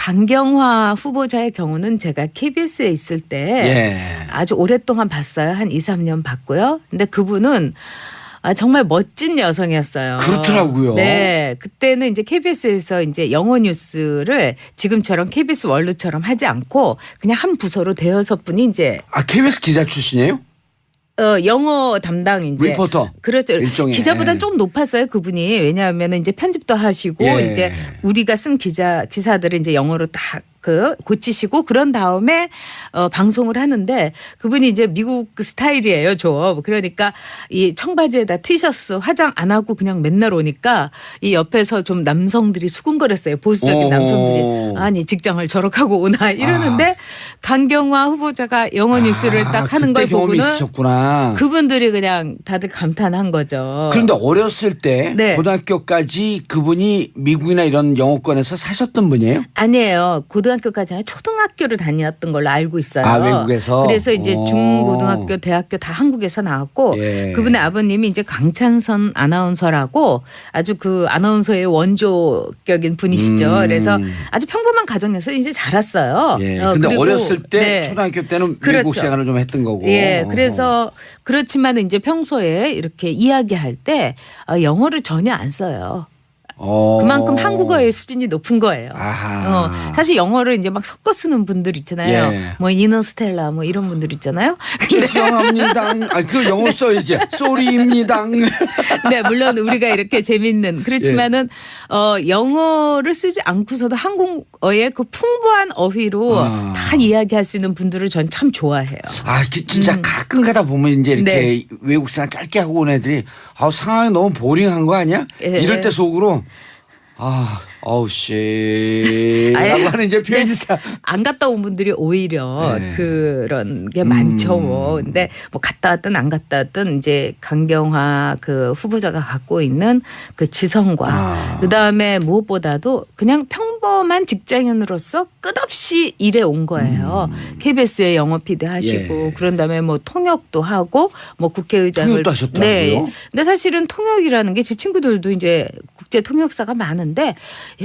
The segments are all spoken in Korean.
강경화 후보자의 경우는 제가 KBS에 있을 때 아주 오랫동안 봤어요. 한 2, 3년 봤고요. 근데 그분은 정말 멋진 여성이었어요. 그렇더라고요. 네. 그때는 이제 KBS에서 이제 영어 뉴스를 지금처럼 KBS 월드처럼 하지 않고 그냥 한 부서로 대여섯 분이 이제. KBS 기자 출신이에요? 영어 담당 이제 리포터. 그렇죠. 일종의. 기자보다 좀 높았어요 그분이. 왜냐하면 이제 편집도 하시고 이제 우리가 쓴 기사들을 이제 영어로 딱 고치시고 그런 다음에 방송을 하는데 그분이 이제 미국 스타일이에요 좀. 그러니까 이 청바지에다 티셔츠 화장 안 하고 그냥 맨날 오니까 이 옆에서 좀 남성들이 수군거렸어요. 보수적인 남성들이. 아니 직장을 저렇게 하고 오나 이러는데 강경화 후보자가 영어 뉴스를 딱 하는 걸 보고는 있으셨구나. 그분들이 그냥 다들 감탄한 거죠. 그런데 어렸을 때 고등학교까지 그분이 미국이나 이런 영어권에서 사셨던 분이에요? 아니에요. 고등학교까지 아니라 초등학교를 다녔던 걸로 알고 있어요. 외국에서? 그래서 이제 중고등학교, 대학교 다 한국에서 나왔고 그분의 아버님이 이제 강찬선 아나운서라고 아주 그 아나운서의 원조격인 분이시죠. 그래서 아주 평범한 가정에서 이제 자랐어요. 근데 어렸을 때 초등학교 때는 외국 생활을 좀 했던 거고. 그래서 그렇지만 이제 평소에 이렇게 이야기할 때 영어를 전혀 안 써요. 그만큼 한국어의 수준이 높은 거예요. 사실 영어를 이제 막 섞어 쓰는 분들 있잖아요. 뭐 이너스텔라 뭐 이런 분들 있잖아요. 죄송합니다. 그 영어 써야지. 쏘리입니다. 네, 물론 우리가 이렇게 재밌는 그렇지만은 영어를 쓰지 않고서도 한국어의 그 풍부한 어휘로 다 이야기할 수 있는 분들을 전 참 좋아해요. 진짜 가끔 가다 보면 이제 이렇게 외국 생활 짧게 하고 온 애들이 상황이 너무 보링한 거 아니야? 이럴 때 속으로 라고 하는 이제 표현이 안 갔다 온 분들이 오히려 그런 게 많죠. 뭐. 근데 뭐 갔다 왔든 안 갔다 왔든 이제 강경화 그 후보자가 갖고 있는 그 지성과 그다음에 무엇보다도 그냥 평범한 직장인으로서 끝없이 일해 온 거예요. KBS에 영어 PD 하시고 그런 다음에 뭐 통역도 하고 뭐 국회의장을. 통역도 하셨더라고요. 근데 사실은 통역이라는 게 제 친구들도 이제 국제 통역사가 많은데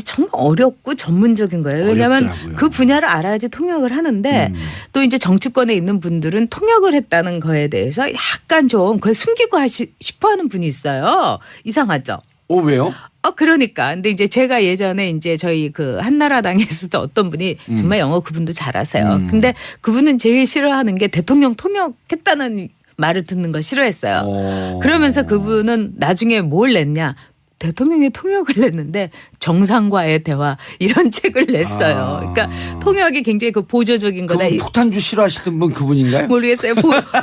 정말 어렵고 전문적인 거예요. 왜냐하면 어렵더라고요. 그 분야를 알아야지 통역을 하는데 또 이제 정치권에 있는 분들은 통역을 했다는 거에 대해서 약간 좀 그걸 숨기고 싶어하는 분이 있어요. 이상하죠. 왜요? 그러니까. 근데 이제 제가 예전에 이제 저희 그 한나라당에서도 어떤 분이 정말 영어 그분도 잘하세요. 근데 그분은 제일 싫어하는 게 대통령 통역했다는 말을 듣는 걸 싫어했어요. 그러면서 그분은 나중에 뭘 냈냐. 대통령이 통역을 냈는데 정상과의 대화 이런 책을 냈어요. 그러니까 통역이 굉장히 그 보조적인 거다. 폭탄주 싫어하시던 분 그분인가요? 모르겠어요.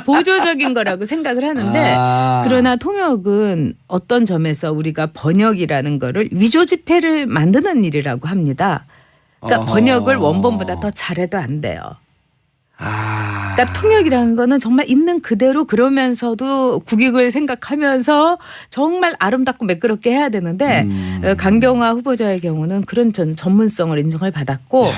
보조적인 거라고 생각을 하는데 그러나 통역은 어떤 점에서 우리가 번역이라는 거를 위조 지폐를 만드는 일이라고 합니다. 그러니까 번역을 원본보다 더 잘해도 안 돼요. 그러니까 통역이라는 거는 정말 있는 그대로 그러면서도 국익을 생각하면서 정말 아름답고 매끄럽게 해야 되는데 강경화 후보자의 경우는 그런 전문성을 인정을 받았고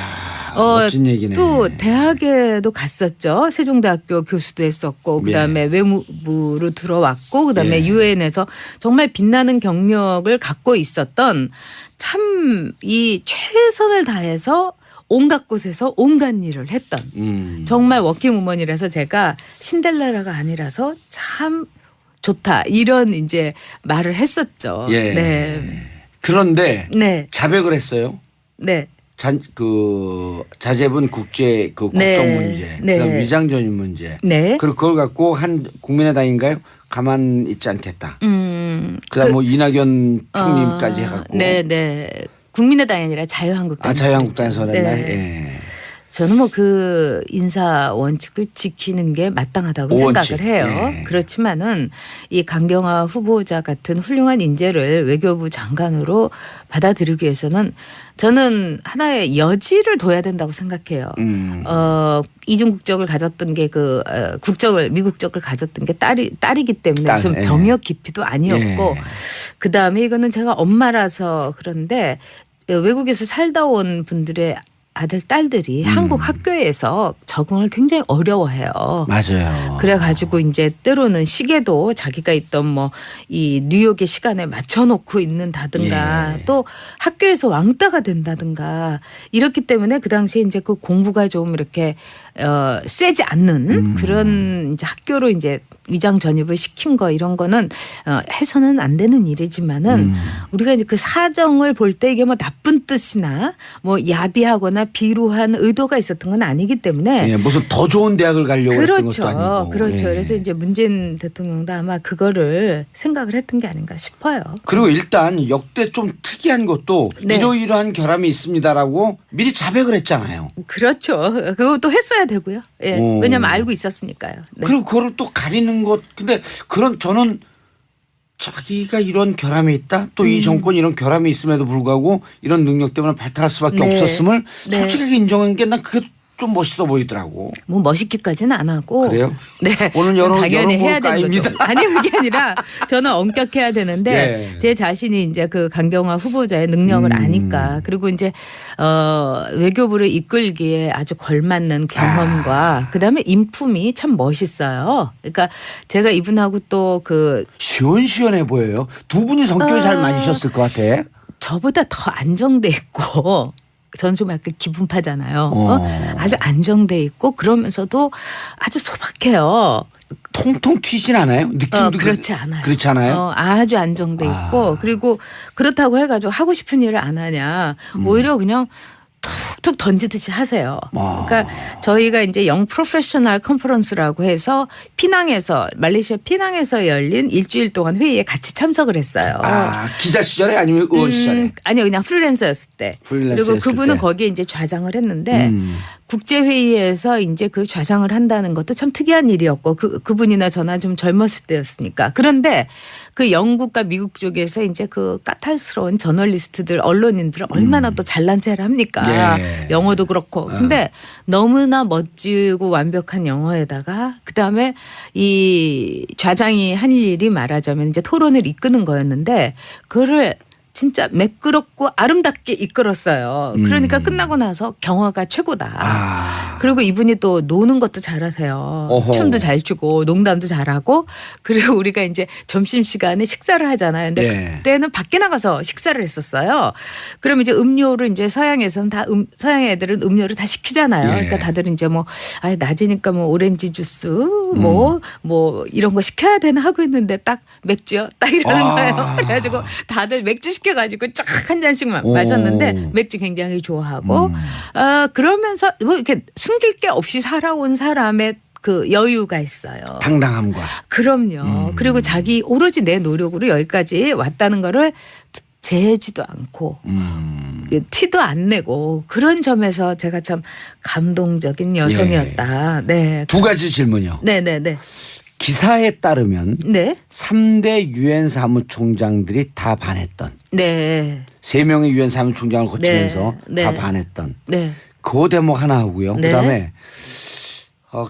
멋진 얘기네. 또 대학에도 갔었죠. 세종대학교 교수도 했었고 그다음에 외무부로 들어왔고 그다음에 유엔에서 정말 빛나는 경력을 갖고 있었던 참 이 최선을 다해서 온갖 곳에서 온갖 일을 했던 정말 워킹우먼이라서 제가 신델라라가 아니라서 참 좋다 이런 이제 말을 했었죠. 그런데 자백을 했어요. 자제분 국제 국정 문제, 그다음 위장전입 문제. 그리고 그걸 갖고 한 국민의당인가요? 가만 있지 않겠다. 그다음 뭐 이낙연 총리까지 해갖고. 국민의당이 아니라 자유한국당. 자유한국당에서 그랬나요? 저는 뭐 그 인사 원칙을 지키는 게 마땅하다고 생각을 해요. 그렇지만은 이 강경화 후보자 같은 훌륭한 인재를 외교부 장관으로 받아들이기 위해서는 저는 하나의 여지를 둬야 된다고 생각해요. 이중 국적을 가졌던 게 미국적을 가졌던 게 딸이기 때문에 무슨 병역 기피도 아니었고 그다음에 이거는 제가 엄마라서 그런데 외국에서 살다 온 분들의 아들 딸들이 한국 학교에서 적응을 굉장히 어려워해요. 맞아요. 그래가지고 이제 때로는 시계도 자기가 있던 뭐 이 뉴욕의 시간에 맞춰놓고 있는다든가 예. 또 학교에서 왕따가 된다든가 이렇기 때문에 그 당시에 이제 그 공부가 좀 이렇게 세지 않는 그런 이제 학교로 이제 위장 전입을 시킨 거 이런 거는 해서는 안 되는 일이지만은 우리가 이제 그 사정을 볼 때 이게 뭐 나쁜 뜻이나 뭐 야비하거나 비루한 의도가 있었던 건 아니기 때문에 예, 무슨 더 좋은 대학을 가려고 했던 것도 아니고. 그렇죠. 예. 그래서 이제 문재인 대통령도 아마 그거를 생각을 했던 게 아닌가 싶어요. 그리고 일단 역대 좀 특이한 것도 네. 이러이러한 결함이 있습니다라고 미리 자백을 했잖아요. 그렇죠. 그것도 했어야 되고요. 예. 왜냐하면 알고 있었으니까요. 네. 그리고 그거를 또 가리는 것. 근데 저는 자기가 이런 결함이 있다. 또 이 정권이 이런 결함이 있음에도 불구하고 이런 능력 때문에 발탁할 수밖에 네. 없었음을 네. 솔직하게 인정한 게 난 그게 좀 멋있어 보이더라고. 뭐 멋있기까지는 안 하고. 그래요? 네. 오늘 당연히 해야 되는 까입니다. 거죠. 아니 그게 아니라 저는 엄격해야 되는데 예. 제 자신이 이제 그 강경화 후보자의 능력을 아니까 그리고 이제 외교부를 이끌기에 아주 걸맞는 경험과 그다음에 인품이 참 멋있어요. 그러니까 제가 이분하고 또 그 시원시원해 보여요. 두 분이 성격이 잘 맞으셨을 것 같아. 저보다 더 안정돼 있고 저는 좀 약간 기분파잖아요. 아주 안정돼 있고 그러면서도 아주 소박해요. 통통 튀진 않아요? 느낌도 그렇지 않아요. 그렇지 않아요? 아주 안정돼 있고 그리고 그렇다고 해가지고 하고 싶은 일을 안 하냐. 오히려 그냥 툭툭 던지듯이 하세요. 그러니까 저희가 이제 영 프로페셔널 컨퍼런스라고 해서 피낭에서 말레이시아 피낭에서 열린 일주일 동안 회의에 같이 참석을 했어요. 기자 시절에 아니면 의원 시절에? 아니요, 그냥 프리랜서였을 때. 그리고 그분은 거기에 이제 좌장을 했는데 국제회의에서 이제 그 좌장을 한다는 것도 참 특이한 일이었고 그분이나 저나 좀 젊었을 때였으니까. 그런데 그 영국과 미국 쪽에서 이제 그 까탈스러운 저널리스트들 언론인들은 얼마나 또 잘난 체를 합니까? 예. 영어도 그렇고. 근데 너무나 멋지고 완벽한 영어에다가 그다음에 이 좌장이 한 일이 말하자면 이제 토론을 이끄는 거였는데 그거를 진짜 매끄럽고 아름답게 이끌었어요. 그러니까 끝나고 나서 경화가 최고다. 그리고 이분이 또 노는 것도 잘하세요. 어허. 춤도 잘 추고 농담도 잘하고 그리고 우리가 이제 점심시간에 식사를 하잖아요. 근데 예. 그때는 밖에 나가서 식사를 했었어요. 그러면 이제 음료를 이제 서양에서는 다 서양 애들은 음료를 다 시키잖아요. 예. 그러니까 다들 이제 뭐 낮이니까 뭐 오렌지 주스 뭐 이런 거 시켜야 되나 하고 있는데 딱 맥주요. 딱 이러는 거예요. 그래가지고 다들 맥주 시켜가지고 쫙 한 잔씩만 마셨는데 맥주 굉장히 좋아하고 그러면서 뭐 이렇게 숨길 게 없이 살아온 사람의 그 여유가 있어요. 당당함과. 그럼요. 그리고 자기 오로지 내 노력으로 여기까지 왔다는 거를 재지도 않고 티도 안 내고 그런 점에서 제가 참 감동적인 여성이었다. 예. 네. 두 가지 질문이요. 네네네. 기사에 따르면 네. 3대 유엔 사무총장들이 다 반했던. 네. 3명의 유엔 사무총장을 거치면서 네. 다 네. 반했던. 네. 그 대목 하나 하고요. 네. 그다음에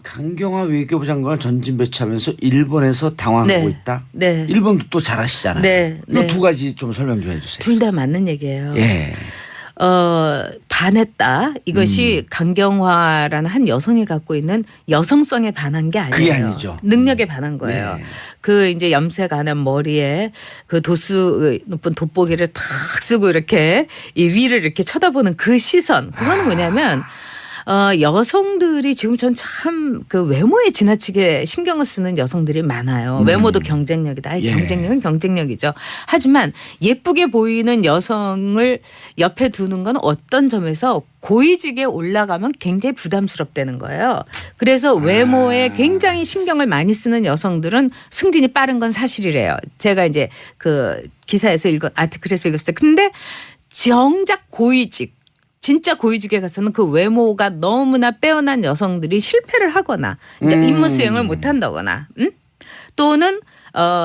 강경화 외교부 장관을 전진 배치하면서 일본에서 당황하고 네. 있다. 네. 일본도 또 잘하시잖아요. 네. 이 네. 두 가지 좀 설명 좀 해주세요. 둘 다 맞는 얘기예요. 예. 반했다. 이것이 강경화라는 한 여성이 갖고 있는 여성성에 반한 게 아니에요. 그게 아니죠. 능력에 반한 거예요. 네. 그 이제 염색 안 한 머리에 그 도수 높은 돋보기를 탁 쓰고 이렇게 이 위를 이렇게 쳐다보는 그 시선. 그건 뭐냐면 여성들이 지금 전 참 그 외모에 지나치게 신경을 쓰는 여성들이 많아요. 외모도 경쟁력이다. 예. 경쟁력은 경쟁력이죠. 하지만 예쁘게 보이는 여성을 옆에 두는 건 어떤 점에서 고위직에 올라가면 굉장히 부담스럽다는 거예요. 그래서 외모에 굉장히 신경을 많이 쓰는 여성들은 승진이 빠른 건 사실이래요. 제가 이제 그 기사에서 아티클에서 읽었어요. 근데 정작 고위직 진짜 고위직에 가서는 그 외모가 너무나 빼어난 여성들이 실패를 하거나 이제 임무 수행을 못한다거나 또는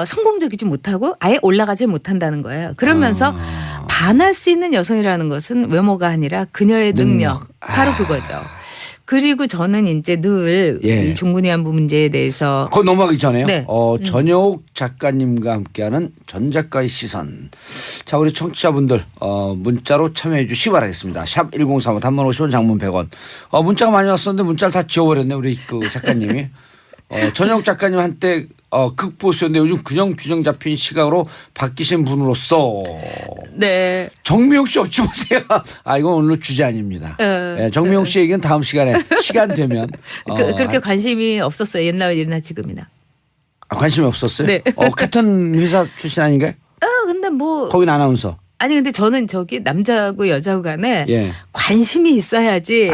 성공적이지 못하고 아예 올라가지 못한다는 거예요. 그러면서 반할 수 있는 여성이라는 것은 외모가 아니라 그녀의 능력. 바로 그거죠. 그리고 저는 이제 늘 이 종군위안부 문제에 대해서 그거 넘어가기 전에요. 전효옥 작가님과 함께하는 전 작가의 시선. 자, 우리 청취자분들 문자로 참여해 주시기 바라겠습니다. 샵 1035 단문 50원 장문 100원. 문자가 많이 왔었는데 문자를 다 지워버렸네 우리 그 작가님이. 전효옥 작가님 한때 극보수였는데 요즘 균형 잡힌 시각으로 바뀌신 분으로서 네. 정미용 씨 어찌 보세요? 이건 오늘 주제 아닙니다. 정미용 씨 얘기는 다음 시간에 시간 되면 그렇게 관심이 없었어요. 옛날이나 지금이나. 관심이 없었어요? 네. 같은 회사 출신 아닌가요? 근데 뭐 거긴 아나운서. 아니 근데 저는 저기 남자하고 여자하고 간에 관심이 있어야지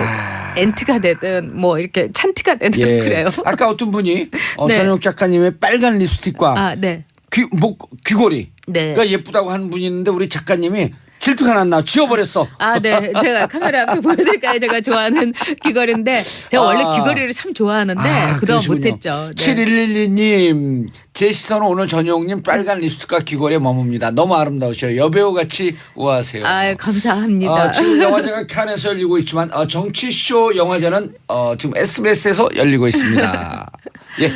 엔트가 되든 뭐 이렇게 찬트가 되든 그래요. 아까 어떤 분이 전효옥 작가님의 빨간 립스틱과 귀걸이 가 예쁘다고 하는 분이 있는데 우리 작가님이 질투가 났나 지워버렸어. 네. 제가 카메라 앞에 보여드릴까요? 제가 좋아하는 귀걸이인데 제가 원래 귀걸이를 참 좋아하는데 그동안 못했죠. 7112님 제 시선은 오늘 전효옥님 빨간 립스틱과 귀걸이에 머뭅니다. 너무 아름다우셔요. 여배우같이 우아하세요. 감사합니다. 지금 영화제가 칸에서 열리고 있지만 정치쇼 영화제는 지금 SBS에서 열리고 있습니다. 예.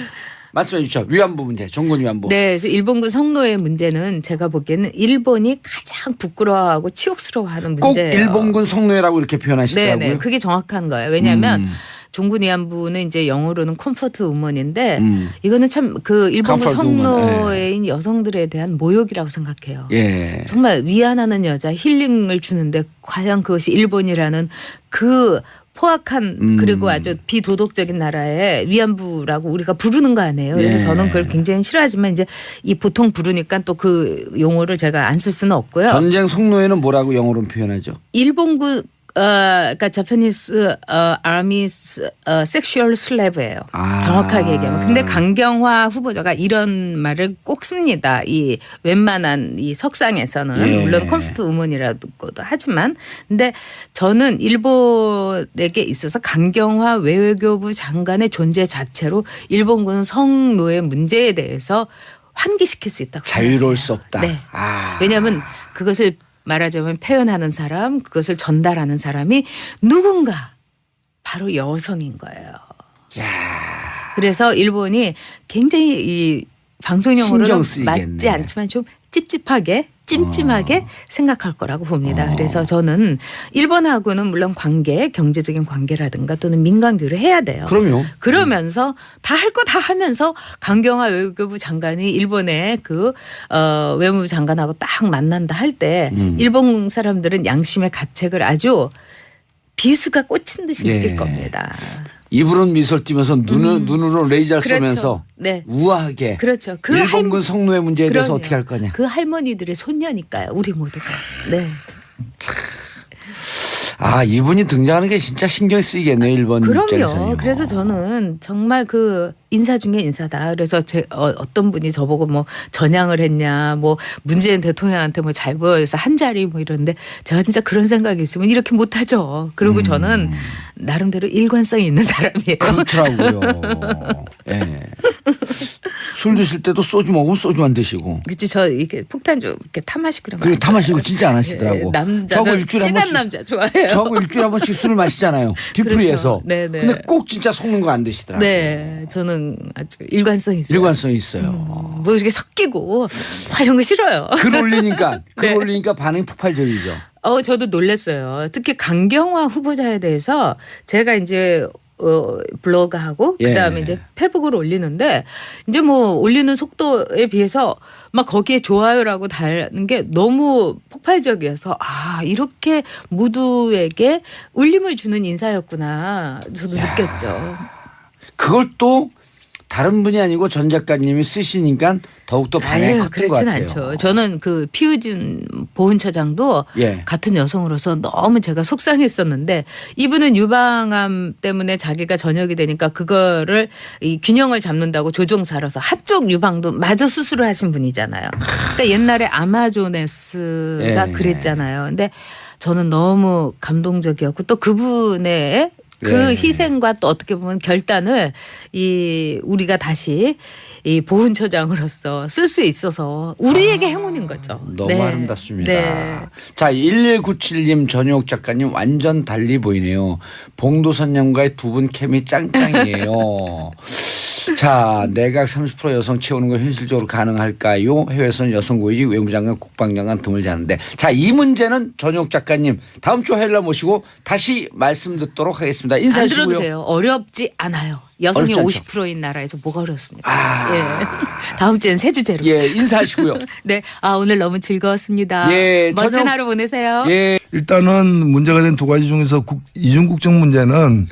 말씀해 주시죠. 위안부 문제, 종군 위안부. 네, 그래서 일본군 성노예 문제는 제가 보기에는 일본이 가장 부끄러워하고 치욕스러워하는 문제예요. 꼭 일본군 성노예라고 이렇게 표현하시더라고요. 네, 그게 정확한 거예요. 왜냐하면 종군 위안부는 이제 영어로는 컴포트 우먼인데 이거는 참 그 일본군 성노예인 여성들에 대한 모욕이라고 생각해요. 정말 위안하는 여자, 힐링을 주는데 과연 그것이 일본이라는 그 포악한 그리고 아주 비도덕적인 나라의 위안부라고 우리가 부르는 거 아니에요. 그래서 저는 그걸 굉장히 싫어하지만 이제 이 보통 부르니까 또 그 용어를 제가 안 쓸 수는 없고요. 전쟁 성노예는 뭐라고 영어로 표현하죠? 일본군 그러니까 자파니스 아미 섹슈얼 슬래브예요. 정확하게 얘기하면. 근데 강경화 후보자가 이런 말을 꼭 씁니다. 이 웬만한 이 석상에서는 물론 컴포트 우먼이라고도 하지만 근데 저는 일본에게 있어서 강경화 외교부 장관의 존재 자체로 일본군 성노예 문제에 대해서 환기시킬 수 있다고 자유로울 수 없다. 네. 왜냐하면 그것을 말하자면 표현하는 사람, 그것을 전달하는 사람이 누군가 바로 여성인 거예요. 그래서 일본이 굉장히 이 방송 용어로는 맞지 않지만 좀 찝찝하게 찜찜하게 생각할 거라고 봅니다. 그래서 저는 일본하고는 물론 관계, 경제적인 관계라든가 또는 민간교류를 해야 돼요. 그럼요. 그러면서 다 할 거 다 하면서 강경화 외교부 장관이 일본의 그 외무부 장관하고 딱 만난다 할 때 일본 사람들은 양심의 가책을 아주 비수가 꽂힌 듯이 느낄 겁니다. 입으로는 미소를 띠면서 눈으로 레이저를 쏘면서 우아하게 그 일본군 성노예 문제에 대해서 어떻게 할 거냐. 그 할머니들의 손녀니까요. 우리 모두가. 네. 이분이 등장하는 게 진짜 신경 쓰이겠네요. 일본 입장에서요. 그럼요. 그래서 저는 정말 그 인사 중에 인사다. 그래서 어떤 분이 저보고 뭐 전향을 했냐, 뭐 문재인 대통령한테 뭐 잘 보여서 한 자리 뭐 이러는데 제가 진짜 그런 생각이 있으면 이렇게 못하죠. 그리고 저는 나름대로 일관성이 있는 사람이에요. 그렇더라고요. 술 드실 때도 소주 먹으면 소주만 드시고. 그렇죠. 저 이렇게 폭탄 좀 이렇게 타 마시고 그런 거. 그래 타 마시고 진짜 안 하시더라고. 남자는 친한 남자 좋아해요. 저거 일주일에 한 번씩 술을 마시잖아요. 뒤풀이에서. 네네. 근데 꼭 진짜 속는 거 안 드시더라고요. 네, 저는 아주 일관성 있어요. 일관성 있어요. 뭐 이렇게 섞이고 이런 거 싫어요. 글 올리니까 반응이 폭발적이죠. 저도 놀랐어요. 특히 강경화 후보자에 대해서 제가 이제 블로그하고 그다음에 이제 페북을 올리는데 이제 뭐 올리는 속도에 비해서 막 거기에 좋아요라고 달는 게 너무 폭발적이어서 이렇게 모두에게 울림을 주는 인사였구나 저도 느꼈죠. 그걸 또 다른 분이 아니고 전 작가님이 쓰시니까 더욱더 반응이 컸던 것 같아요. 그렇진 않죠. 저는 그 피우준 보훈처장도 같은 여성으로서 너무 제가 속상했었는데 이분은 유방암 때문에 자기가 전역이 되니까 그거를 이 균형을 잡는다고 조종사로서 한쪽 유방도 마저 수술을 하신 분이잖아요. 그러니까 옛날에 아마조네스가 그랬잖아요. 근데 저는 너무 감동적이었고 또 그분의 그 희생과 또 어떻게 보면 결단을 우리가 다시 이 보훈처장으로서 쓸 수 있어서 우리에게 행운인 거죠. 너무 아름답습니다. 자, 1197님 전효옥 작가님 완전 달리 보이네요. 봉도선님과의 두 분 케미 짱짱이에요. 자, 내각 30% 여성 채우는 거 현실적으로 가능할까요? 해외에서는 여성 고위직 외무장관 국방장관 드물지않은데. 자, 이 문제는 전효옥 작가님 다음 주 화요일 날 모시고 다시 말씀 듣도록 하겠습니다. 인사하시고요. 안 들어도 돼요. 어렵지 않아요. 여성이 50%인 나라에서 뭐가 어렵습니까? 예. 다음 주엔 새 주제로. 예, 인사하시고요. 네, 오늘 너무 즐거웠습니다. 예, 멋진 하루 보내세요. 예. 일단은 문제가 된 두 가지 중에서 이중국적 문제는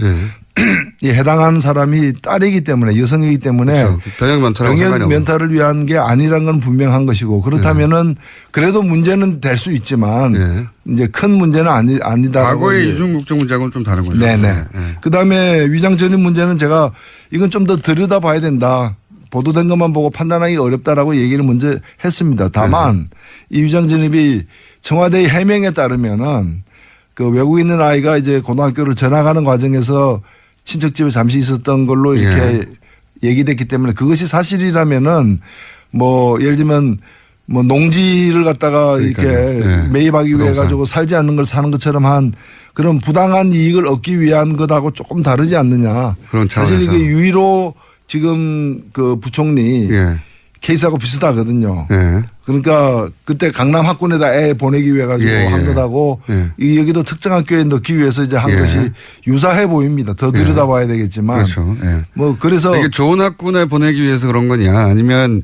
이 해당하는 사람이 딸이기 때문에 여성이기 때문에 그렇죠. 병역 면탈을 위한 게 아니란 건 분명한 것이고 그렇다면은 그래도 문제는 될 수 있지만 이제 큰 문제는 아니다. 과거의 이중국적 문제하고는 좀 다른 거죠. 네네. 그다음에 위장 전입 문제는 제가 이건 좀 더 들여다봐야 된다. 보도된 것만 보고 판단하기 어렵다라고 얘기를 먼저 했습니다. 다만 이 위장 전입이 청와대의 해명에 따르면은 그 외국에 있는 아이가 이제 고등학교를 전학하는 과정에서 친척집에 잠시 있었던 걸로 이렇게 얘기됐기 때문에 그것이 사실이라면은 뭐 예를 들면 뭐 농지를 갖다가 이렇게 매입하기 위해 가지고 살지 않는 걸 사는 것처럼 한 그런 부당한 이익을 얻기 위한 것하고 조금 다르지 않느냐. 사실 이게 유일로 지금 그 부총리 케이스하고 비슷하거든요. 그러니까 그때 강남 학군에다 애 보내기 위해 가지고 한 것하고 여기도 특정 학교에 넣기 위해서 이제 한 것이 유사해 보입니다. 더 들여다봐야 되겠지만. 그렇죠. 뭐 그래서 이게 좋은 학군에 보내기 위해서 그런 거냐 아니면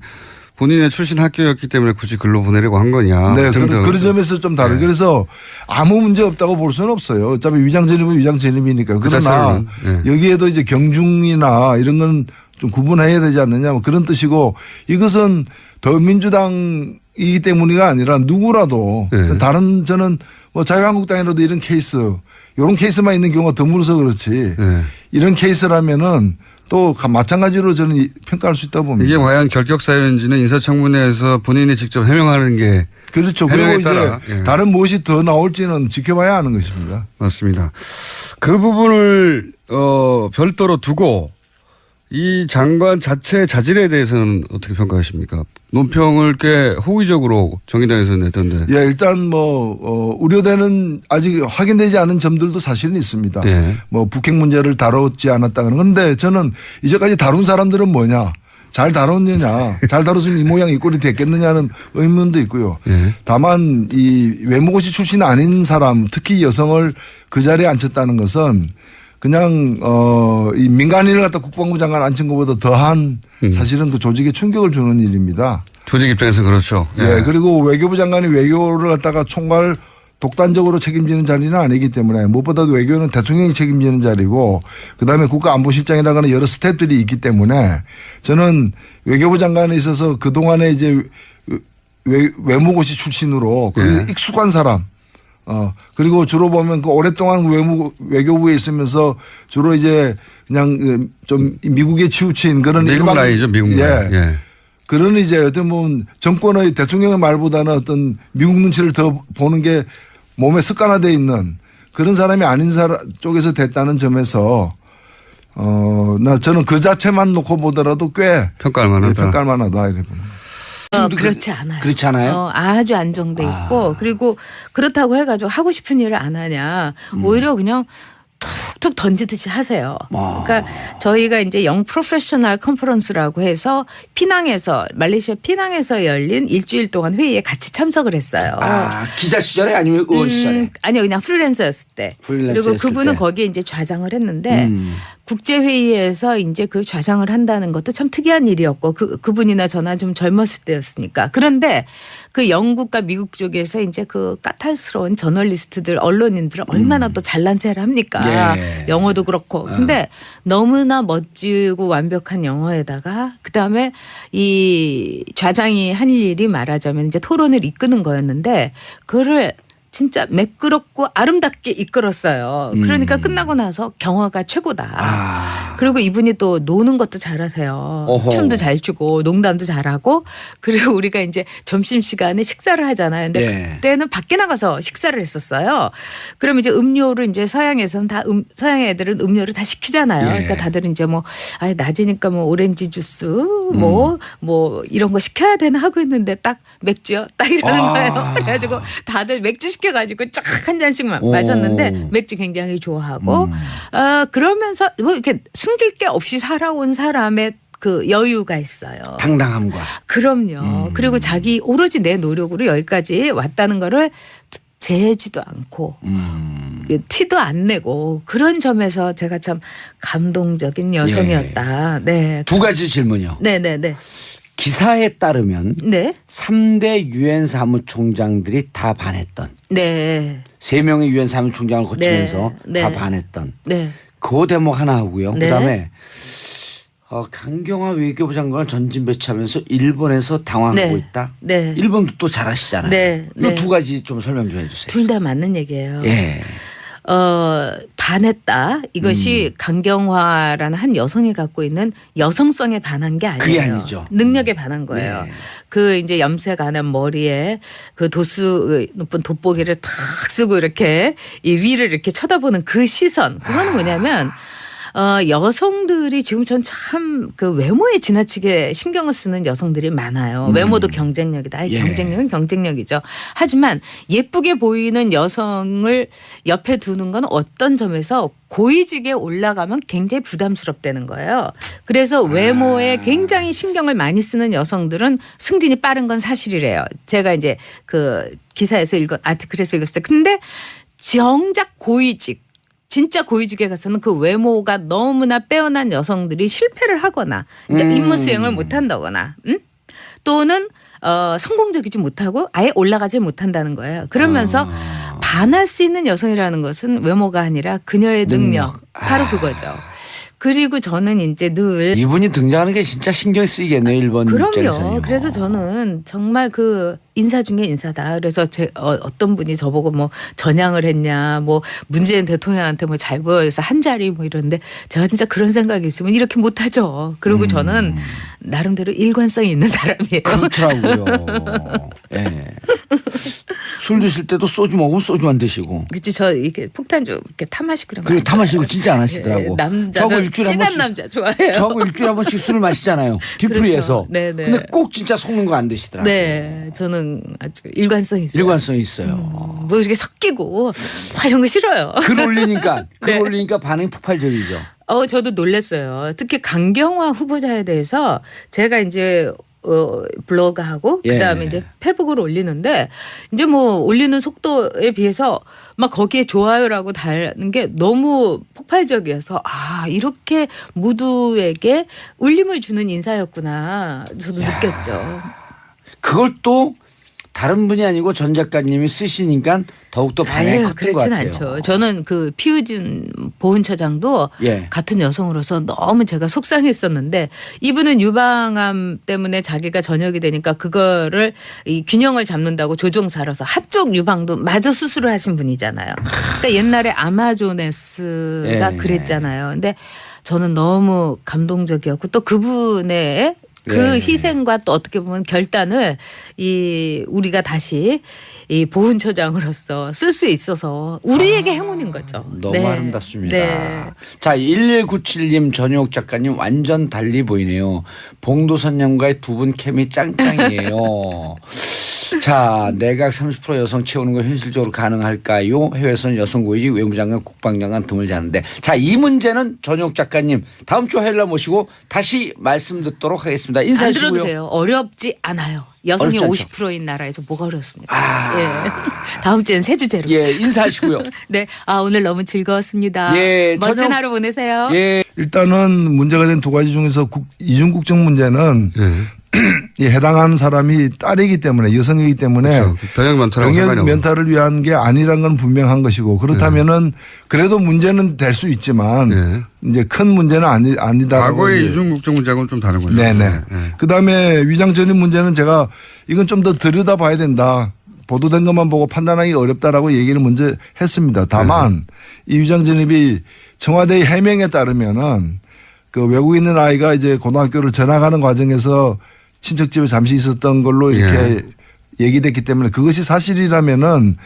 본인의 출신 학교였기 때문에 굳이 글로 보내려고 한 거냐. 네. 그런 점에서 좀 다르죠. 그래서 아무 문제 없다고 볼 수는 없어요. 어차피 위장 전입은 위장 전입이니까요. 그러나 여기에도 이제 경중이나 이런 건 좀 구분해야 되지 않느냐 뭐 그런 뜻이고 이것은 더민주당이기 때문이가 아니라 누구라도 다른 저는 뭐 자유한국당이라도 이런 케이스만 있는 경우가 드물어서 그렇지 이런 케이스라면은 또 마찬가지로 저는 평가할 수 있다고 봅니다. 이게 과연 결격 사유인지는 인사청문회에서 본인이 직접 해명하는 게 그렇죠. 그리고 이제 다른 무엇이 더 나올지는 지켜봐야 하는 것입니다. 맞습니다. 그 부분을 별도로 두고 이 장관 자체 자질에 대해서는 어떻게 평가하십니까? 논평을 꽤 호의적으로 정의당에서는 냈던데. 예, 일단 뭐 우려되는 아직 확인되지 않은 점들도 사실은 있습니다. 뭐 북핵 문제를 다뤘지 않았다 그런데 저는 이제까지 다룬 사람들은 뭐냐? 잘 다뤘느냐? 잘 다뤘으면 이 모양 이 꼴이 됐겠느냐는 의문도 있고요. 다만 이 외무고시 출신 아닌 사람 특히 여성을 그 자리에 앉혔다는 것은 그냥 이 민간인을 갖다 국방부 장관 앉힌 것보다 더한 사실은 그 조직에 충격을 주는 일입니다. 조직 입장에서 그렇죠. 예. 그리고 외교부 장관이 외교를 갖다가 총괄 독단적으로 책임지는 자리는 아니기 때문에 무엇보다도 외교는 대통령이 책임지는 자리고 그다음에 국가안보실장이라고 여러 스텝들이 있기 때문에 저는 외교부 장관에 있어서 그동안에 이제 외무고시 출신으로 그 익숙한 사람 그리고 주로 보면 그 오랫동안 외교부에 있으면서 주로 이제 그냥 좀 미국에 치우친 그런 미국 라이죠, 미국 라이. 그런 이제 어떤 뭐 정권의 대통령의 말보다는 어떤 미국 눈치를 더 보는 게 몸에 습관화되어 있는 그런 사람이 아닌 사람 쪽에서 됐다는 점에서 저는 그 자체만 놓고 보더라도 꽤 평가할 만하다 이래 봅니다. 그렇지 않아요. 그렇지 않아요? 아주 안정돼 있고 그리고 그렇다고 해가지고 하고 싶은 일을 안 하냐. 오히려 그냥 툭툭 던지듯이 하세요. 그러니까 저희가 이제 영 프로페셔널 컨퍼런스라고 해서 말레이시아 피낭에서 열린 일주일 동안 회의에 같이 참석을 했어요. 기자 시절에 아니면 의원 시절에? 아니요, 그냥 프리랜서였을 때. 그리고 그분은 거기에 이제 좌장을 했는데 국제회의에서 이제 그 좌장을 한다는 것도 참 특이한 일이었고 그분이나 저나 좀 젊었을 때였으니까. 그런데 그 영국과 미국 쪽에서 이제 그 까탈스러운 저널리스트들, 언론인들은 얼마나 또 잘난 체를 합니까? 영어도 그렇고. 근데 너무나 멋지고 완벽한 영어에다가 그다음에 이 좌장이 한 일이 말하자면 이제 토론을 이끄는 거였는데 그거를 진짜 매끄럽고 아름답게 이끌었어요. 그러니까 끝나고 나서 경화가 최고다. 그리고 이분이 또 노는 것도 잘하세요. 어허. 춤도 잘 추고 농담도 잘하고 그리고 우리가 이제 점심시간에 식사를 하잖아요. 근데 예. 그때는 밖에 나가서 식사를 했었어요. 그러면 이제 음료를 이제 서양에서는 다 서양 애들은 음료를 다 시키잖아요. 예. 그러니까 다들 이제 뭐 낮이니까 뭐 오렌지 주스 뭐 이런 거 시켜야 되나 하고 있는데 딱 맥주요. 딱 이러는 거예요. 그래가지고 다들 맥주 시켜가지고 쫙 한 잔씩 마셨는데 맥주 굉장히 좋아하고 그러면서 뭐 이렇게 숨길 게 없이 살아온 사람의 그 여유가 있어요. 당당함과. 그럼요. 그리고 자기 오로지 내 노력으로 여기까지 왔다는 거를 재지도 않고 티도 안 내고 그런 점에서 제가 참 감동적인 여성이었다. 네. 두 가지 질문이요. 네네네. 기사에 따르면 네. 3대 유엔 사무총장들이 다 반했던. 네. 3명의 유엔 사무총장을 거치면서 네. 다 네. 반했던. 네. 그 대목 하나 하고요. 네. 그다음에 강경화 외교부 장관을 전진 배치하면서 일본에서 당황하고 네. 있다. 네. 일본도 또 잘하시잖아요. 네. 이 네. 두 가지 좀 설명 좀 해주세요. 둘 다 맞는 얘기예요. 예. 반했다. 이것이 강경화라는 한 여성이 갖고 있는 여성성에 반한 게 아니에요. 그게 아니죠. 능력에 반한 거예요. 네. 그 이제 염색 안 한 머리에 그 도수 높은 돋보기를 탁 쓰고 이렇게 이 위를 이렇게 쳐다보는 그 시선. 그거는 뭐냐면 여성들이 지금 전 참 그 외모에 지나치게 신경을 쓰는 여성들이 많아요. 외모도 경쟁력이다. 예. 경쟁력은 경쟁력이죠. 하지만 예쁘게 보이는 여성을 옆에 두는 건 어떤 점에서 고위직에 올라가면 굉장히 부담스럽다는 거예요. 그래서 외모에 굉장히 신경을 많이 쓰는 여성들은 승진이 빠른 건 사실이래요. 제가 이제 그 기사에서 아티클에서 읽었어요. 근데 정작 고위직 진짜 고위직에 가서는 그 외모가 너무나 빼어난 여성들이 실패를 하거나 이제 임무 수행을 못한다거나 또는 성공적이지 못하고 아예 올라가지 못한다는 거예요. 그러면서 반할 수 있는 여성이라는 것은 외모가 아니라 그녀의 능력. 바로 그거죠. 그리고 저는 이제 늘 이분이 등장하는 게 진짜 신경 쓰이겠네요. 일본 입장에서는요. 그럼요. 그래서 저는 정말 그 인사 중에 인사다. 그래서 어떤 분이 저보고 뭐 전향을 했냐, 뭐 문재인 대통령한테 뭐 잘 보여서 한 자리 뭐 이러는데 제가 진짜 그런 생각이 있으면 이렇게 못하죠. 그리고 저는 나름대로 일관성이 있는 사람이에요. 그렇더라고요. 예. 술 드실 때도 소주 먹으면 소주만 드시고. 그렇죠. 저 이렇게 폭탄 좀 이렇게 탐하시고 그러면 그리고 타마시고 진짜 안 하시더라고. 남자는 진한 남자 좋아해요. 저하고 일주일에 한 번씩 술을 마시잖아요. 뒤풀이에서. 그렇죠. 네네. 근데 꼭 진짜 속는 거 안 드시더라고요. 네, 저는 아주 일관성 있어요. 일관성이 있어요. 뭐 이렇게 섞이고 막 이런 거 싫어요. 글 올리니까 네. 반응이 폭발적이죠. 저도 놀랐어요. 특히 강경화 후보자에 대해서 제가 이제 블로그하고 예. 그다음에 이제 페북을 올리는데 이제 뭐 올리는 속도에 비해서 막 거기에 좋아요라고 달는 게 너무 폭발적이어서 이렇게 모두에게 울림을 주는 인사였구나 저도 느꼈죠. 그걸 또 다른 분이 아니고 전 작가님이 쓰시니까 더욱더 반응이 컸던 것 그렇진 같아요. 않죠. 저는 그 피우준 보훈처장도 예. 같은 여성으로서 너무 제가 속상했었는데 이분은 유방암 때문에 자기가 전역이 되니까 그거를 이 균형을 잡는다고 조종사로서 한쪽 유방도 마저 수술을 하신 분이잖아요. 그러니까 옛날에 아마조네스가 예. 그랬잖아요. 근데 저는 너무 감동적이었고 또 그분의 그 예. 희생과 또 어떻게 보면 결단을 우리가 다시 이 보훈처장으로서 쓸 수 있어서 우리에게 행운인 거죠. 너무 아름답습니다. 네. 자, 1197님 전용욱 작가님 완전 달리 보이네요. 봉도선님과의 두 분 케미 짱짱이에요. 자, 내각 30% 여성 채우는 거 현실적으로 가능할까요? 해외에서는 여성 고위직 외무장관 국방장관 드물지않은데 자, 이 문제는 전용욱 작가님 다음 주 화요일 날 모시고 다시 말씀 듣도록 하겠습니다. 안 인사하시고요. 들어도 돼요. 어렵지 않아요. 여성이 어렵지 않죠. 50%인 나라에서 뭐가 어렵습니까? 예. 다음 주엔 새 주제로. 예, 인사하시고요. 네. 오늘 너무 즐거웠습니다. 예, 멋진 하루 보내세요. 예. 일단은 문제가 된 두 가지 중에서 이중국적 문제는 이 해당하는 사람이 딸이기 때문에 여성이기 때문에 그렇죠. 병역 면탈하고 병역 면탈을 위한 게 아니란 건 분명한 것이고 그렇다면은 그래도 문제는 될 수 있지만 이제 큰 문제는 아니다. 과거의 이중국적 문제하고는 좀 다른 거죠. 네네. 그다음에 위장 전입 문제는 제가 이건 좀 더 들여다봐야 된다. 보도된 것만 보고 판단하기 어렵다라고 얘기를 먼저 했습니다. 다만 이 위장 전입이 청와대의 해명에 따르면은 그 외국에 있는 아이가 이제 고등학교를 전학하는 과정에서 친척집에 잠시 있었던 걸로 이렇게 얘기됐기 때문에 그것이 사실이라면은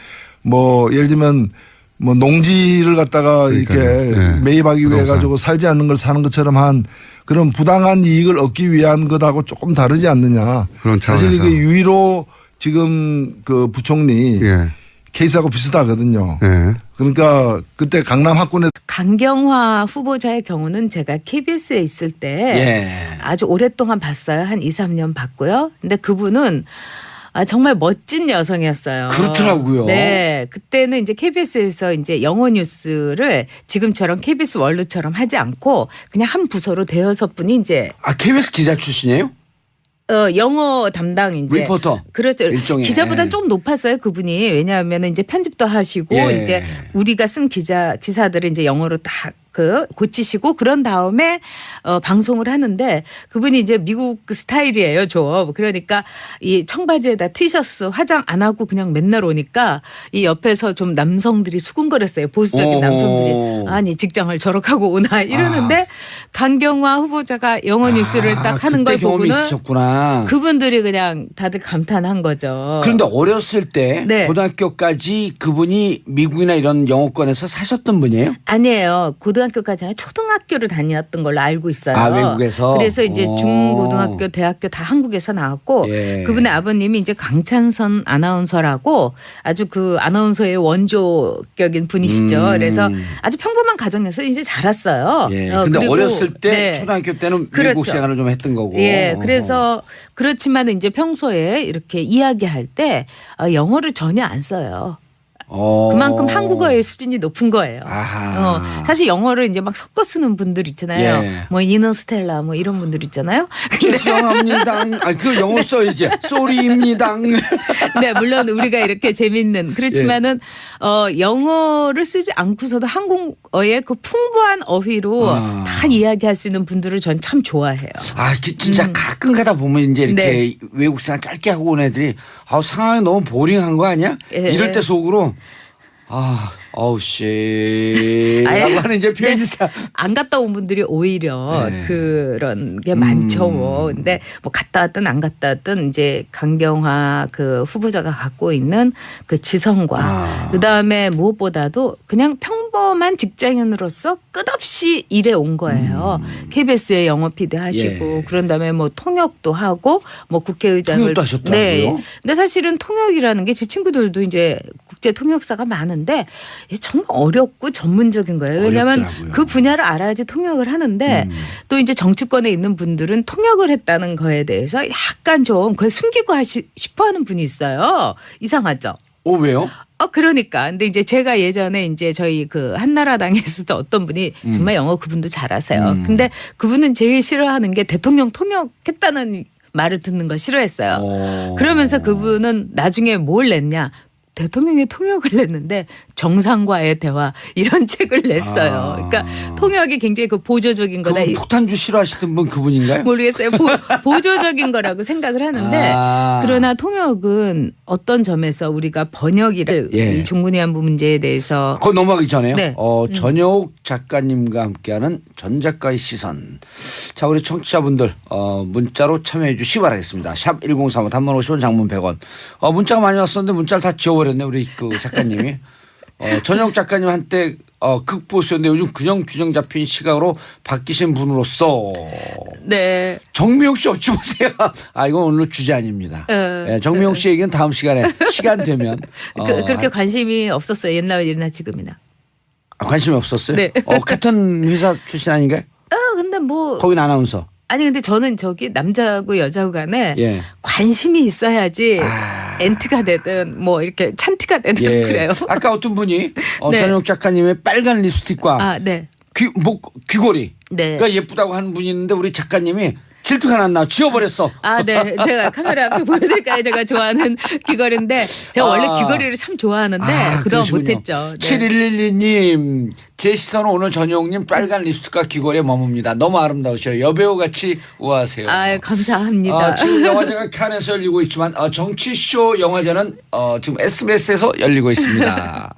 뭐 예를 들면 뭐 농지를 갖다가 이렇게 매입하기 위해 가지고 살지 않는 걸 사는 것처럼 한 그런 부당한 이익을 얻기 위한 것하고 조금 다르지 않느냐. 그런 사실 이게 유일로 지금 그 부총리 케이스하고 비슷하거든요. 그러니까 그때 강남 학군에 강경화 후보자의 경우는 제가 KBS에 있을 때 아주 오랫동안 봤어요. 한 2, 3년 봤고요. 근데 그분은 정말 멋진 여성이었어요. 그렇더라고요. 네. 그때는 이제 KBS에서 이제 영어 뉴스를 지금처럼 KBS 월드처럼 하지 않고 그냥 한 부서로 대여섯 분이 이제. KBS 기자 출신이에요? 영어 담당 이제 리포터. 그렇죠. 일종의. 기자보다는 좀 높았어요 그분이. 왜냐하면 이제 편집도 하시고 이제 우리가 쓴 기사들을 이제 영어로 다 고치시고 그런 다음에 방송을 하는데 그분이 이제 미국 그 스타일이에요 좀. 그러니까 이 청바지에다 티셔츠 화장 안 하고 그냥 맨날 오니까 이 옆에서 좀 남성들이 수군거렸어요. 보수적인 남성들이. 아니 직장을 저렇게 하고 오나 이러는데 강경화 후보자가 영어 뉴스를 딱 하는 걸 보고는 있으셨구나. 그분들이 그냥 다들 감탄한 거죠. 그런데 어렸을 때 고등학교까지 그분이 미국이나 이런 영어권에서 사셨던 분이에요? 아니에요. 고등학교까지 아니라 초등학교를 다녔던 걸로 알고 있어요. 외국에서? 그래서 이제 중고등학교, 대학교 다 한국에서 나왔고 그분의 아버님이 이제 강찬선 아나운서라고 아주 그 아나운서의 원조격인 분이시죠. 그래서 아주 평범한 가정에서 이제 자랐어요. 근데 어렸을 때 초등학교 때는 미국 생활을 좀 했던 거고. 그래서 그렇지만 이제 평소에 이렇게 이야기할 때 영어를 전혀 안 써요. 그만큼 한국어의 수준이 높은 거예요. 사실 영어를 이제 막 섞어 쓰는 분들 있잖아요. 뭐 이너스텔라 뭐 이런 분들 있잖아요. 죄송합니다. 그 영어 써야지. 쏘리입니다. 네, 물론 우리가 이렇게 재밌는 그렇지만은 영어를 쓰지 않고서도 한국어의 그 풍부한 어휘로 다 이야기할 수 있는 분들을 전 참 좋아해요. 진짜 가끔 가다 보면 이제 이렇게 외국 생활 짧게 하고 온 애들이 상황이 너무 보링한 거 아니야? 이럴 때 속으로 라고 하는 이제 표현이 안 갔다 온 분들이 오히려 그런 게 많죠. 뭐. 근데 뭐 갔다 왔든 안 갔다 왔든 이제 강경화 그 후보자가 갖고 있는 그 지성과 그다음에 무엇보다도 그냥 평범한 직장인으로서 끝없이 일해 온 거예요. KBS에 영어 PD 하시고 그런 다음에 뭐 통역도 하고 뭐 국회의장을 통역도 하셨더라고요. 근데 사실은 통역이라는 게 제 친구들도 이제 국제 통역사가 많은데 정말 어렵고 전문적인 거예요. 왜냐하면 어렵더라고요. 그 분야를 알아야지 통역을 하는데 또 이제 정치권에 있는 분들은 통역을 했다는 거에 대해서 약간 좀 그걸 숨기고 싶어하는 분이 있어요. 이상하죠. 왜요? 그러니까. 근데 이제 제가 예전에 이제 저희 그 한나라당에서도 어떤 분이 정말 영어 그분도 잘하세요. 근데 그분은 제일 싫어하는 게 대통령 통역했다는 말을 듣는 걸 싫어했어요. 그러면서 그분은 나중에 뭘 냈냐. 대통령이 통역을 냈는데 정상과의 대화 이런 책을 냈어요. 그러니까 통역이 굉장히 그 보조적인 거다. 폭탄주 싫어하시던 분 그분인가요? 모르겠어요. 보조적인 거라고 생각을 하는데 그러나 통역은 어떤 점에서 우리가 번역이를 이 종군위안부 문제에 대해서 그거 넘어가기 전에요. 전효옥 작가님과 함께하는 전 작가의 시선. 자, 우리 청취자분들 문자로 참여해 주시기 바라겠습니다. 샵 1035 단문 50원 장문 100원. 문자가 많이 왔었는데 문자를 다 지워버렸네 우리 그 작가님이. 전효옥 작가님 한때 극보수였는데 요즘 균형 잡힌 시각으로 바뀌신 분으로서 정미용 씨 어찌 보세요? 이건 오늘 주제 아닙니다. 정미용 씨 얘기는 다음 시간에 시간 되면. 그렇게 관심이 없었어요. 옛날이나 지금이나. 관심이 없었어요? 네. 같은 회사 출신 아닌가요? 근데 뭐. 거긴 아나운서. 아니 근데 저는 저기 남자하고 여자하고 간에 관심이 있어야지 엔트가 되든 뭐 이렇게 찬트가 되든 그래요. 아까 어떤 분이 전효옥 작가님의 빨간 립스틱과 귀걸이가 예쁘다고 하는 분이 있는데 우리 작가님이 질투가 났나 지워버렸어. 네. 제가 카메라 앞에 보여드릴까요? 제가 좋아하는 귀걸이인데 제가 원래 귀걸이를 참 좋아하는데 그동안 못했죠. 7112님 제 시선은 오늘 전효옥님 빨간 립스틱과 귀걸이에 머뭅니다. 너무 아름다우셔요. 여배우같이 우아하세요. 감사합니다. 지금 영화제가 칸에서 열리고 있지만 정치쇼 영화제는 지금 SBS에서 열리고 있습니다.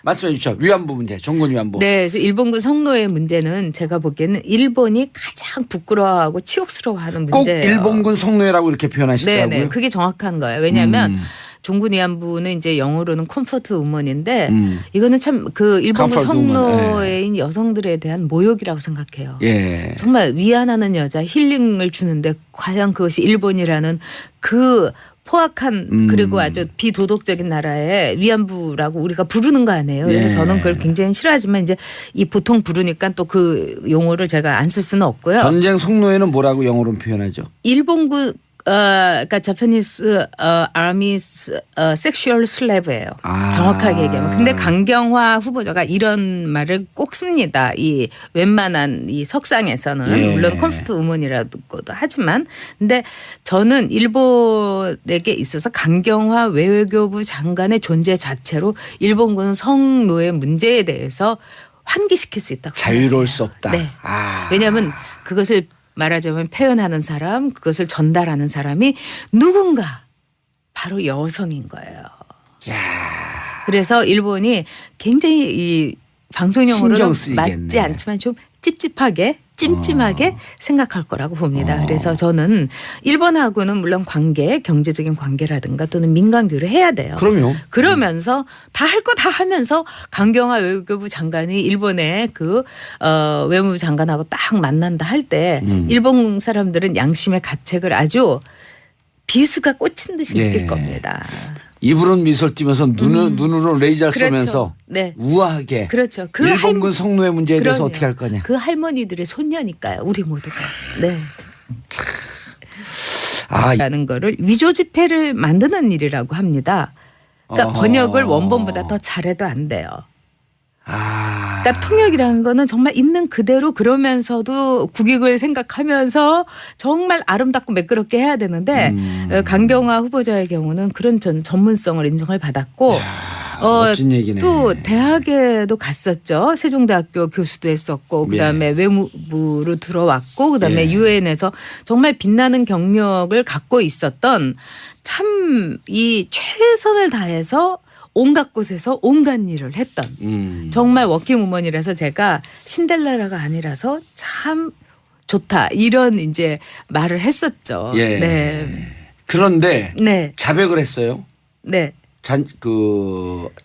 말씀해 주시죠. 위안부 문제, 정군 위안부. 네, 그래서 일본군 성노예 문제는 제가 보기에는 일본이 가장 부끄러워하고 치욕스러워하는 문제예요. 꼭 일본군 성노예라고 이렇게 표현하시더라고요. 네, 그게 정확한 거예요. 왜냐하면 종군 위안부는 이제 영어로는 컴포트 우먼인데 이거는 참 그 일본군 성노예인 여성들에 대한 모욕이라고 생각해요. 예. 정말 위안하는 여자, 힐링을 주는데 과연 그것이 일본이라는 그 포악한 그리고 아주 비도덕적인 나라의 위안부라고 우리가 부르는 거 아니에요. 그래서 예. 저는 그걸 굉장히 싫어하지만 이제 이 보통 부르니까 또 그 용어를 제가 안 쓸 수는 없고요. 전쟁 성노예는 뭐라고 영어로 표현하죠? 일본군 그러니까 자파니스 아미스 섹슈얼 슬래브예요. 정확하게 얘기하면. 근데 강경화 후보자가 이런 말을 꼭 씁니다. 이 웬만한 이 석상에서는 예. 물론 컴포트 우먼이라고도 하지만 근데 저는 일본에게 있어서 강경화 외교부 장관의 존재 자체로 일본군 성노예 문제에 대해서 환기시킬 수 있다고 자유로울 수 없다. 네. 왜냐하면 그것을 말하자면 표현하는 사람, 그것을 전달하는 사람이 누군가 바로 여성인 거예요. 야. 그래서 일본이 굉장히 이 방송용어로는 맞지 않지만 좀 찝찝하게 찜찜하게 생각할 거라고 봅니다. 그래서 저는 일본하고는 물론 관계, 경제적인 관계라든가 또는 민간교류를 해야 돼요. 그럼요. 그러면서 다 할 거 다 하면서 강경화 외교부 장관이 일본의 그 외무부 장관하고 딱 만난다 할 때 일본 사람들은 양심의 가책을 아주 비수가 꽂힌 듯이 느낄 겁니다. 입으로는 미소를 띠면서 눈으로 레이저를 그렇죠. 쏘면서 네. 우아하게 그렇죠. 그 일본군 성노예 문제에 대해서 그럼요. 어떻게 할 거냐. 그 할머니들의 손녀니까요. 우리 모두가. 네. 라는 거를 위조 지폐를 만드는 일이라고 합니다. 그러니까 번역을 원본보다 더 잘해도 안 돼요. 그러니까 통역이라는 거는 정말 있는 그대로 그러면서도 국익을 생각하면서 정말 아름답고 매끄럽게 해야 되는데 강경화 후보자의 경우는 그런 전문성을 인정을 받았고 멋진 얘기네. 또 대학에도 갔었죠. 세종대학교 교수도 했었고 그다음에 외무부로 들어왔고 그다음에 유엔에서 정말 빛나는 경력을 갖고 있었던 참 이 최선을 다해서 온갖 곳에서 온갖 일을 했던 정말 워킹우먼이라서 제가 신델라라가 아니라서 참 좋다 이런 이제 말을 했었죠. 예. 네. 그런데 네. 자백을 했어요. 네.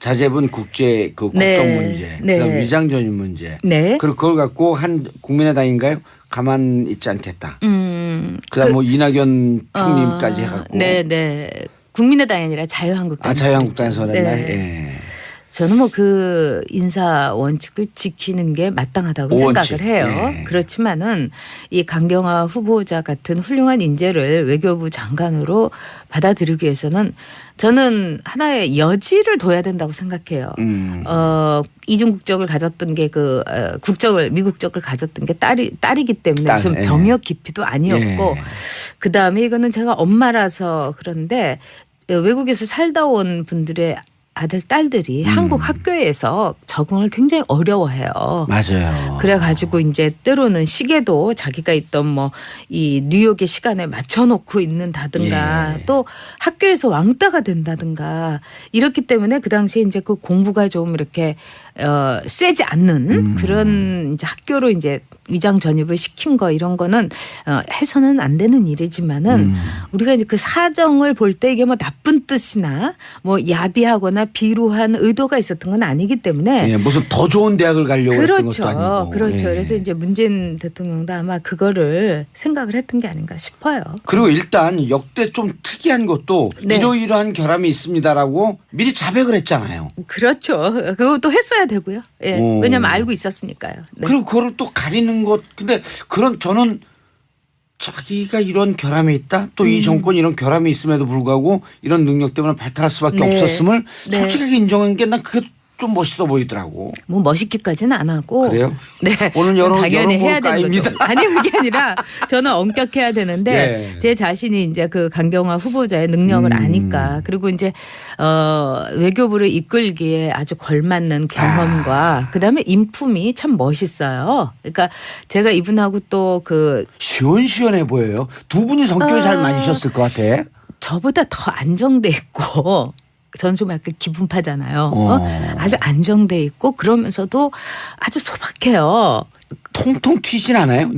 자제분 국제 그 국정 네. 문제, 네. 그다음 위장 전입 문제. 네. 그리고 그걸 갖고 한 국민의당인가요? 가만 있지 않겠다. 그다음 뭐 이낙연 총리까지 해갖고. 네. 국민의당이 아니라 자유한국당. 자유한국당에서 그랬나? 네. 예. 저는 뭐 그 인사 원칙을 지키는 게 마땅하다고 생각을 해요. 예. 그렇지만은 이 강경화 후보자 같은 훌륭한 인재를 외교부 장관으로 받아들이기 위해서는 저는 하나의 여지를 둬야 된다고 생각해요. 이중 국적을 가졌던 게 미국적을 가졌던 게 딸이기 때문에 무슨 병역 기피도 아니었고 그 다음에 이거는 제가 엄마라서 그런데 외국에서 살다 온 분들의 아들 딸들이 한국 학교에서 적응을 굉장히 어려워해요. 맞아요. 그래가지고 이제 때로는 시계도 자기가 있던 뭐 이 뉴욕의 시간에 맞춰놓고 있는다든가 또 학교에서 왕따가 된다든가 이렇기 때문에 그 당시에 이제 그 공부가 좀 이렇게 세지 않는 그런 이제 학교로 이제 위장 전입을 시킨 거 이런 거는 해서는 안 되는 일이지만은 우리가 이제 그 사정을 볼 때 이게 뭐 나쁜 뜻이나 뭐 야비하거나 비루한 의도가 있었던 건 아니기 때문에 무슨 더 좋은 대학을 가려고 했던 것도 아니고. 그렇죠. 그래서 이제 문재인 대통령도 아마 그거를 생각을 했던 게 아닌가 싶어요. 그리고 일단 역대 좀 특이한 것도 이러이러한 결함이 있습니다라고 미리 자백을 했잖아요. 그렇죠. 그것도 했어야 되고요. 왜냐하면 알고 있었으니까요. 네. 그리고 그걸 또 가리는 것. 근데 저는 자기가 이런 결함이 있다. 또 이 정권이 이런 결함이 있음에도 불구하고 이런 능력 때문에 발탁할 수밖에 없었음을 솔직하게 인정한 게 난 그게 좀 멋있어 보이더라고. 뭐 멋있기까지는 안 하고. 그래요? 네. 오늘 당연히 해야 되는 까입니다. 거죠. 아니 그게 아니라 저는 엄격해야 되는데 제 자신이 이제 그 강경화 후보자의 능력을 아니까 그리고 이제 외교부를 이끌기에 아주 걸맞는 경험과 그다음에 인품이 참 멋있어요. 그러니까 제가 이분하고 또 그 시원시원해 보여요. 두 분이 성격이 잘 맞으셨을 것 같아. 저보다 더 안정돼 있고 전수만큼 기분파잖아요. 아주 안정돼 있고 그러면서도 아주 소박해요. 통통 튀진 않아요?